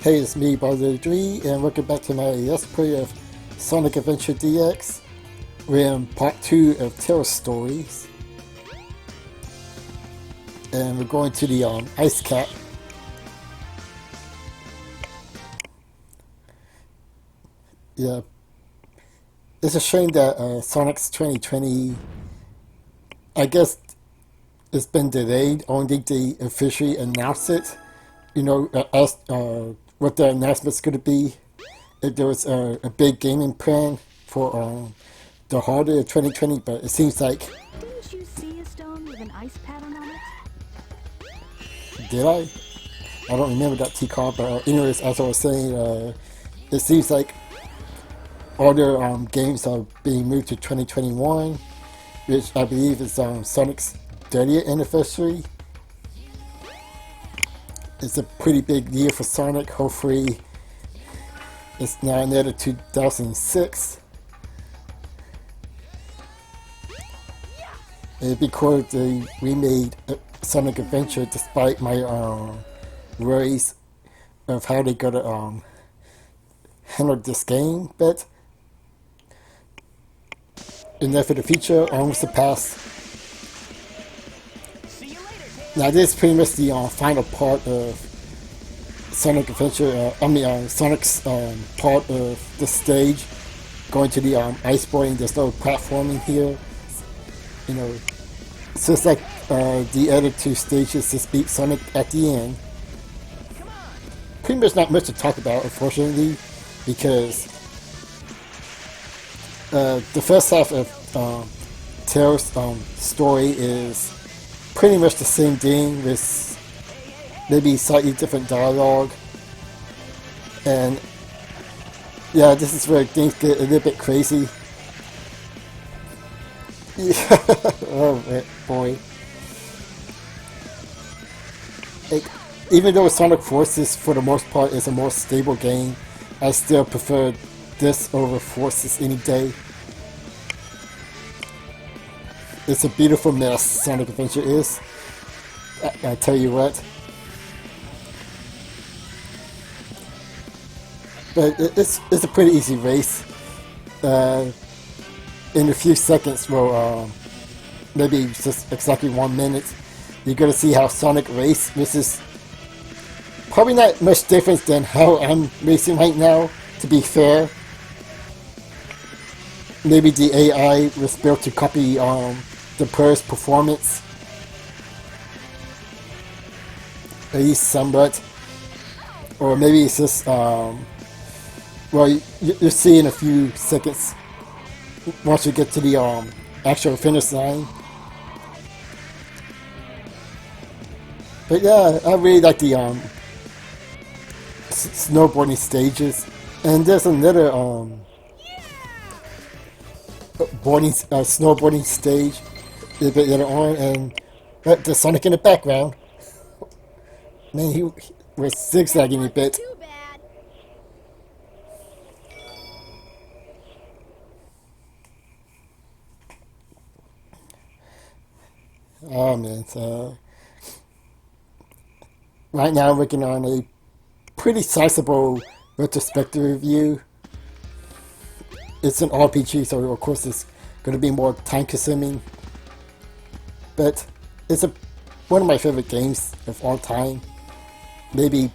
Hey, it's me, Brother Dre, and welcome back to my Let's Play of Sonic Adventure DX. We're in part 2 of Terror Stories, and we're going to the Ice Cap. Yeah, it's a shame that Sonic's 2020, I guess it's been delayed. I don't think they officially announced it. You know, what the announcement's going to be. If there was a big gaming plan for the holiday of 2020, but it seems like, Didn't you see a stone with an ice pattern on it? did I? I don't remember that T-card, but anyways, as I was saying, it seems like all their games are being moved to 2021, which I believe is Sonic's 30th anniversary. It's a pretty big year for Sonic. Hopefully, it's now another 2006. It'd be cool if they remade Sonic Adventure despite my worries of how they gotta handle this game, but enough for the future, on with the past. Now this is pretty much the final part of Sonic Adventure, Sonic's part of the stage, going to the ice boarding. There's no platforming here. You know, so it's like the other two stages to beat Sonic at the end. Pretty much not much to talk about, unfortunately, because the first half of Tails' story is pretty much the same thing with maybe slightly different dialogue. And yeah, this is where things get a little bit crazy. Yeah. Oh boy. Like, even though Sonic Forces for the most part is a more stable game, I still prefer this over Forces any day. It's a beautiful mess, Sonic Adventure is. I tell you what. But it's a pretty easy race. In a few seconds, well, maybe just exactly 1 minute, you're gonna see how Sonic race, which is probably not much different than how I'm racing right now, to be fair. Maybe the AI was built to copy the Purr's performance, at least somewhat. Or maybe it's just, well, you'll see in a few seconds once you get to the actual finish line. But yeah, I really like the snowboarding stages, and there's another snowboarding stage a little bit later on, and the Sonic in the background. Man, he was zigzagging a bit. Too bad. Oh man, so right now I'm working on a pretty sizable retrospective review. It's an RPG, so of course it's going to be more time consuming. But it's one of my favorite games of all time. Maybe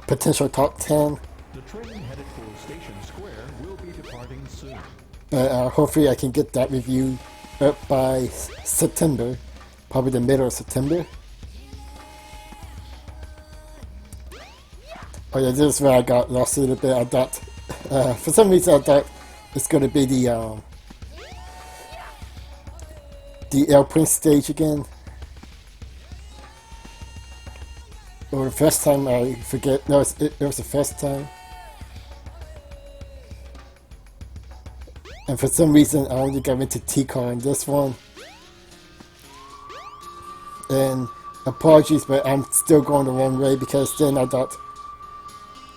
potential top 10. The train headed for Station Square will be departing soon. But hopefully I can get that review up by September. Probably the middle of September. Oh yeah, this is where I got lost a little bit. I thought, for some reason I thought it's going to be the airplane stage again. Or the first time, I forget. No, it was the first time. And for some reason, I only got into T-Car in this one. And apologies, but I'm still going the wrong way, because then I thought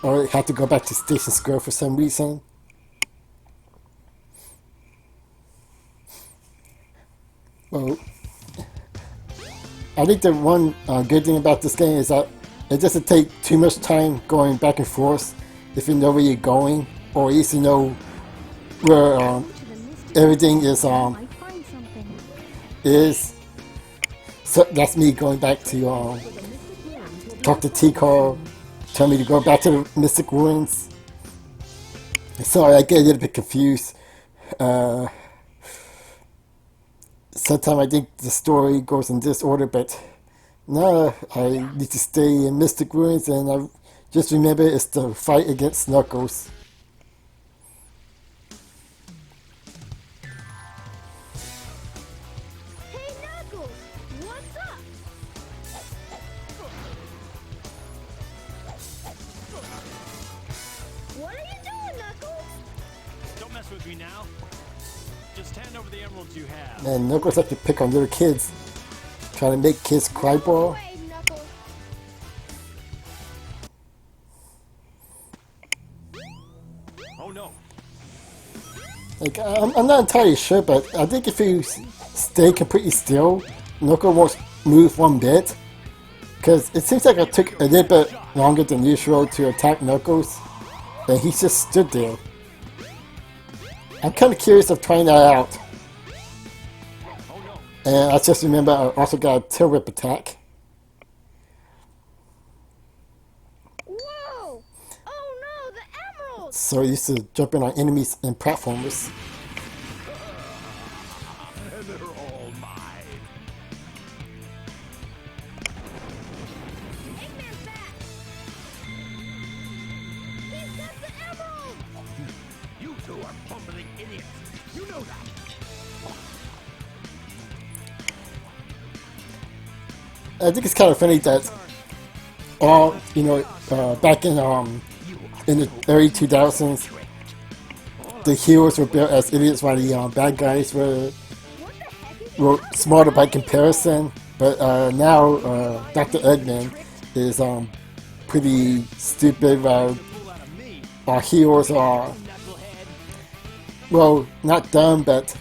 I had to go back to Station Square for some reason. Well, I think the one good thing about this game is that It doesn't take too much time going back and forth if you know where you're going, or at least you know where To the mystic everything is might find something. is. So that's me going back to talk to T-Car, tell me to go back to the Mystic Ruins. Sorry, I get a little bit confused. Sometimes I think the story goes in this order, but no, I need to stay in Mystic Ruins, and I just remember it's the fight against Knuckles. Hey, Knuckles! What's up? What are you doing, Knuckles? Don't mess with me now. Just hand over the emeralds you have. And Knuckles like to pick on little kids, trying to make kids cry ball. Away, Knuckles. Oh no. Like, I'm not entirely sure, but I think if you stay completely still, Knuckles won't move one bit. Because it seems like it took a little bit longer than usual to attack Knuckles, and he just stood there. I'm kind of curious of trying that out. Oh no. And I just remember I also got a tail whip attack. Whoa! Oh no, the emeralds! So I used to jump in on enemies and platformers. And they're all mine. Eggman's back! He's got the emeralds! You two are bumbling idiots. You know that. I think it's kind of funny that all, back in the early 2000s, the heroes were built as idiots while the bad guys were What the heck is smarter by comparison. But now Dr. Eggman is pretty stupid while Pull out of me, our heroes are, knucklehead. well, not dumb, but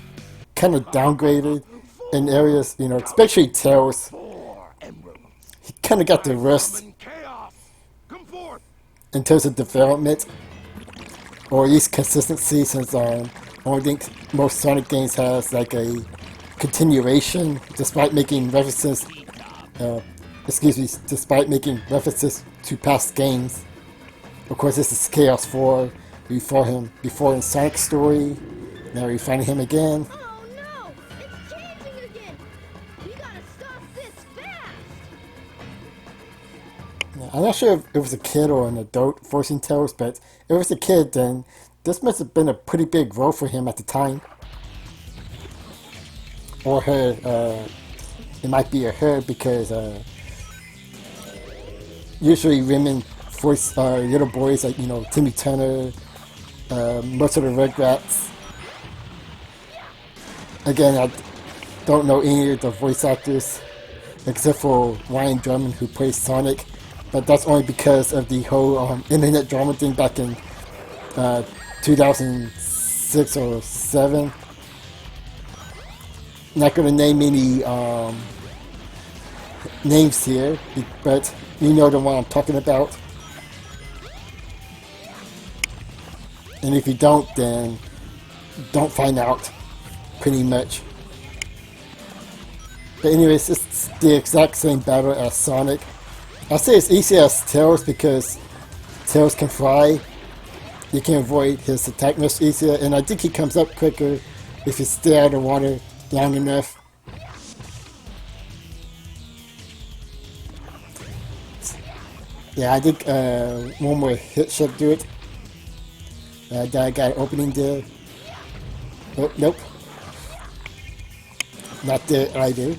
kind of downgraded in areas, especially Tails. Four emeralds. He kind of got the rest Summon chaos. Come forth. in terms of development, or at least consistency, since I don't think most Sonic games has like a continuation, despite making references, despite making references to past games. Of course, this is Chaos 4. We fought him before in Sonic's story. Now we're finding him again. Oh no! It's changing again! We gotta stop this fast! I'm not sure if it was a kid or an adult voicing Tails, but if it was a kid, then this must have been a pretty big role for him at the time. Or her, it might be a her because usually women voice little boys like, Timmy Turner, most of the Rugrats. Again, I don't know any of the voice actors except for Ryan Drummond, who plays Sonic, but that's only because of the whole internet drama thing back in 2006 or 7. Not going to name any names here, but you know the one I'm talking about. And if you don't, then don't find out, pretty much. But anyways, it's the exact same battle as Sonic. I say it's easy as Tails because Tails can fly. You can avoid his attack much easier, and I think he comes up quicker if you stay out of the water long enough. Yeah, I think one more hit should do it. That got an opening there. Oh, nope. Not there either.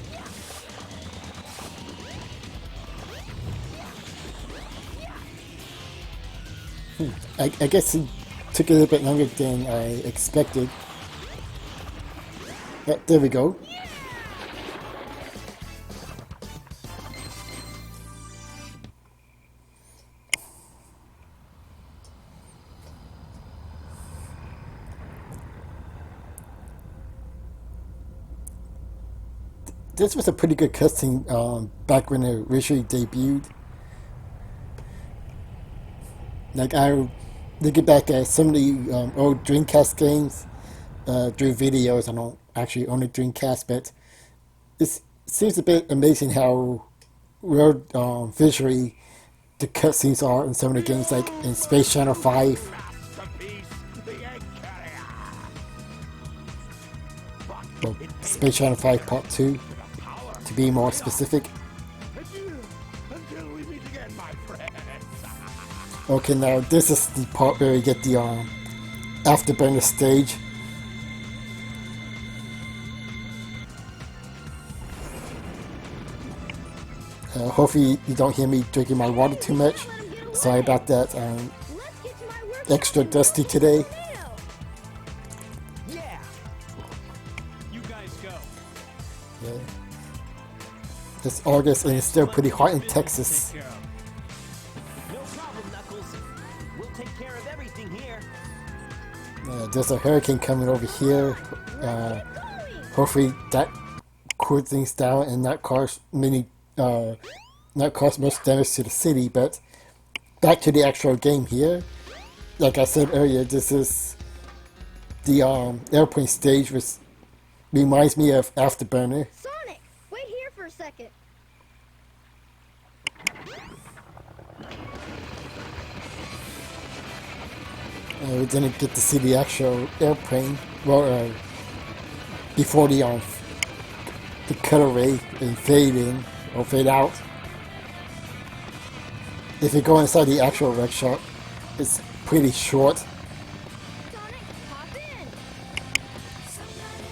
I guess it took a little bit longer than I expected. Oh, there we go. This was a pretty good cutscene back when it originally debuted. Like I looking back at some of the old Dreamcast games through videos. I don't actually own a Dreamcast, but it seems a bit amazing how real visually the cutscenes are in some of the games, like in Space Channel 5. Well, Space Channel 5 Part 2, to be more specific. Until we meet again, my friends. Okay, now this is the part where you get the Afterburner stage. Hopefully you don't hear me drinking my water too much. Sorry about that. Let's get to my work. Extra dusty today. Yeah. You guys go. Yeah. It's August and it's still pretty hot in Texas. Take care of. No problem, Knuckles. We'll take care of everything here. There's a hurricane coming over here. Hopefully that cools things down and not cause much damage to the city. But back to the actual game here. Like I said earlier, this is the airplane stage, which reminds me of Afterburner. Sonic, wait here for a second. We didn't get to see the actual airplane. Well, before the cutaway and fade in or fade out. If you go inside the actual workshop, it's pretty short. Sonic, hop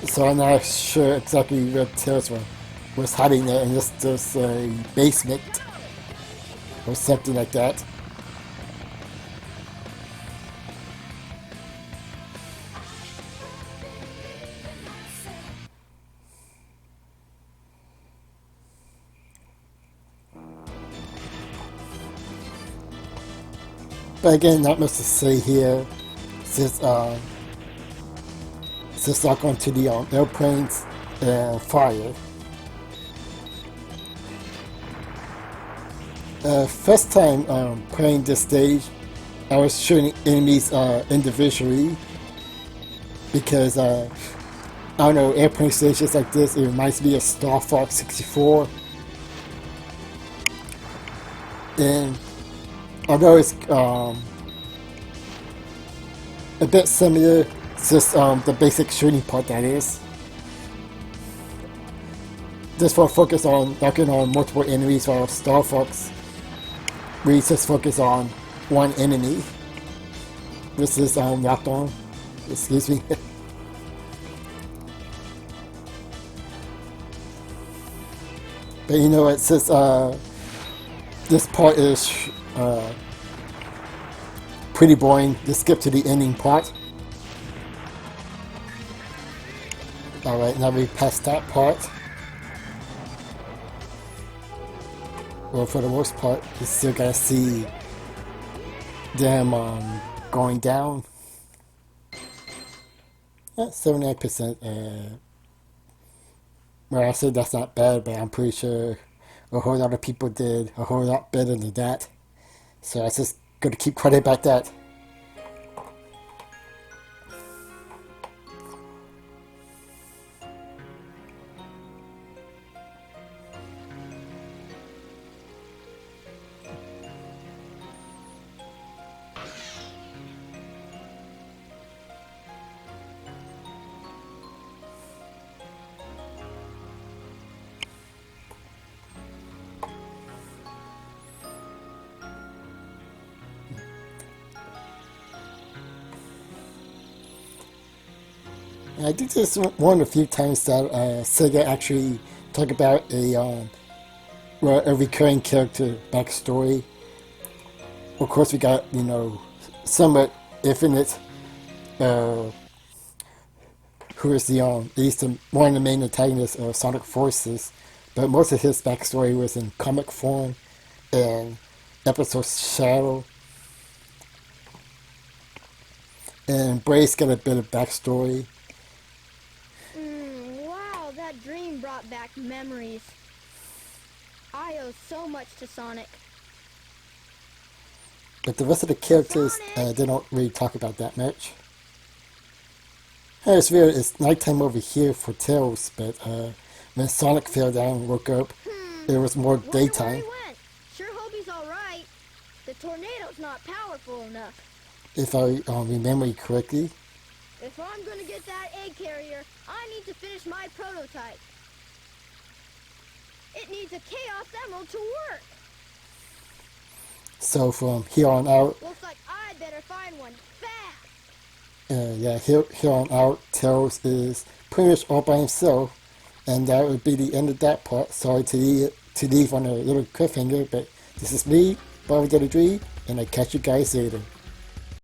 in. So I'm not sure exactly where Tails was hiding there, and just a basement or something like that. But again, not much to say here, since I go into the airplanes and fire. First time playing this stage, I was shooting enemies individually because I don't know, airplane stages like this, it reminds me of Star Fox 64. And although it's a bit similar, it's just the basic shooting part that is. This will focus on knocking on multiple enemies, while Star Fox we just focus on one enemy. This is locked on. Excuse me. But you know what, since this part is pretty boring, just skip to the ending part. Alright, now we passed that part. Well, for the most part, you still gotta see them going down. 79%. Well, I said that's not bad, but I'm pretty sure a whole lot of people did a whole lot better than that. So I just gotta keep quiet about that. I think this is one of the few times that Sega actually talk about a recurring character backstory. Of course, we got, you know, somewhat Infinite, who is the at least one of the main antagonists of Sonic Forces, but most of his backstory was in comic form and episode Shadow. And Brace got a bit of backstory. Wow, that dream brought back memories. I owe so much to Sonic. But the rest of the characters, they don't really talk about that much. It's weird, it's nighttime over here for Tails, but when Sonic fell down and woke up, it was more Wonder where daytime. he went. Sure hope he's alright. The tornado's not powerful enough. If I remember correctly. If I'm gonna get that egg carrier, I need to finish my prototype. It needs a Chaos Emerald to work. So from here on out, Looks like I better find one fast. yeah, here on out, Tails is pretty much all by himself, and that would be the end of that part. Sorry to leave on a little cliffhanger, but this is me, Bobby Daddy Dre, and I catch you guys later.